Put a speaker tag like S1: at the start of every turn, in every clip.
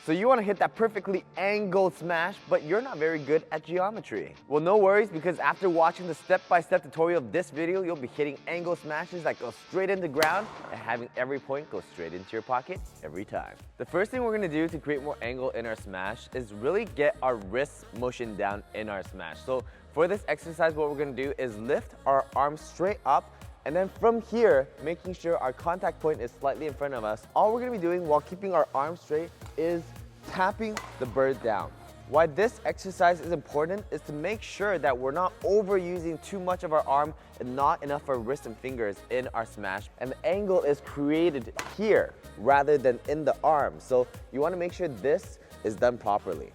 S1: So you want to hit that perfectly angled smash, but you're not very good at geometry. Well, no worries, because after watching the step-by-step tutorial of this video, you'll be hitting angle smashes that go straight into the ground and having every point go straight into your pocket every time. The first thing we're going to do to create more angle in our smash is really get our wrist motion down in our smash. So for this exercise, what we're going to do is lift our arms straight up, and then from here, making sure our contact point is slightly in front of us. All we're going to be doing while keeping our arms straight is tapping the bird down. Why this exercise is important is to make sure that we're not overusing too much of our arm and not enough of our wrist and fingers in our smash. And the angle is created here rather than in the arm. So you want to make sure this is done properly.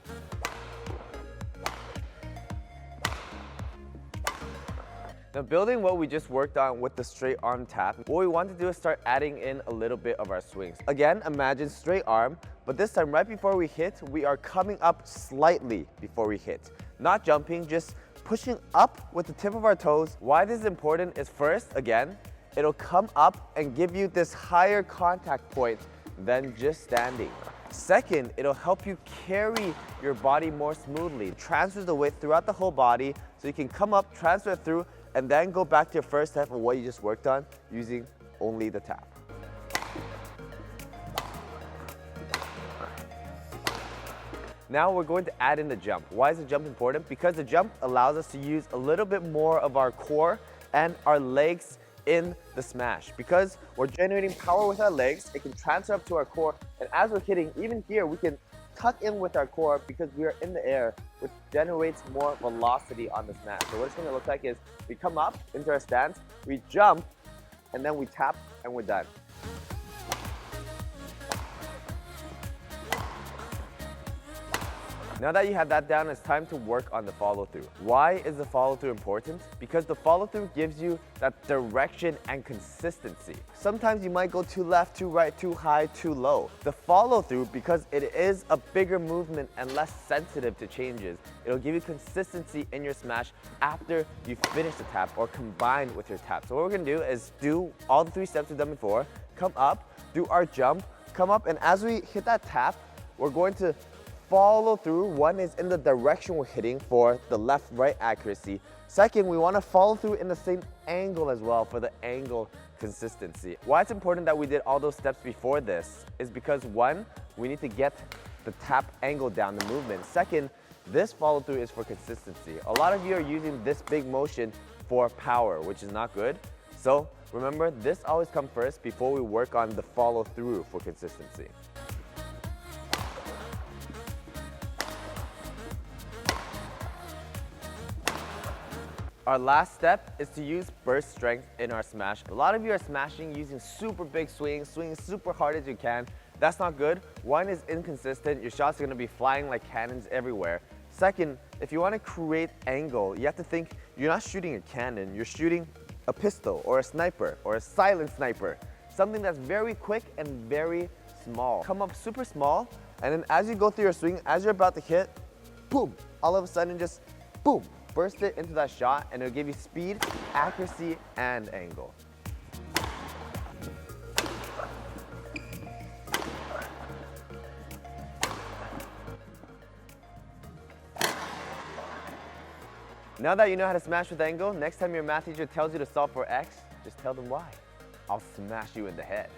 S1: Now, building what we just worked on with the straight arm tap, what we want to do is start adding in a little bit of our swings. Again, imagine straight arm, but this time right before we hit, we are coming up slightly before we hit. Not jumping, just pushing up with the tip of our toes. Why this is important is first, again, it'll come up and give you this higher contact point than just standing. Second, it'll help you carry your body more smoothly. Transfers the weight throughout the whole body, so you can come up, transfer it through, and then go back to your first step of what you just worked on using only the tap. Now we're going to add in the jump. Why is the jump important? Because the jump allows us to use a little bit more of our core and our legs in the smash. Because we're generating power with our legs, it can transfer up to our core, and as we're hitting, even here, we can tuck in with our core because we are in the air, which generates more velocity on the smash. So what it's going to look like is we come up into our stance, we jump, and then we tap, and we're done. Now that you have that down, it's time to work on the follow-through. Why is the follow-through important? Because the follow-through gives you that direction and consistency. Sometimes you might go too left, too right, too high, too low. The follow-through, because it is a bigger movement and less sensitive to changes, it'll give you consistency in your smash after you finish the tap or combine with your tap. So what we're gonna do is do all the 3 steps we've done before, come up, do our jump, come up, and as we hit that tap, we're going to follow through. One is in the direction we're hitting for the left-right accuracy. Second, we want to follow through in the same angle as well for the angle consistency. Why it's important that we did all those steps before this is because one, we need to get the tap angle down, the movement. Second, this follow through is for consistency. A lot of you are using this big motion for power, which is not good. So remember, this always comes first before we work on the follow through for consistency. Our last step is to use burst strength in our smash. A lot of you are smashing using super big swings, swinging super hard as you can. That's not good. One is inconsistent. Your shots are going to be flying like cannons everywhere. Second, if you want to create angle, you have to think you're not shooting a cannon, you're shooting a pistol or a sniper or a silent sniper. Something that's very quick and very small. Come up super small, and then as you go through your swing, as you're about to hit, boom, all of a sudden just boom. Burst it into that shot, and it'll give you speed, accuracy, and angle. Now that you know how to smash with angle, next time your math teacher tells you to solve for X, just tell them why. I'll smash you in the head.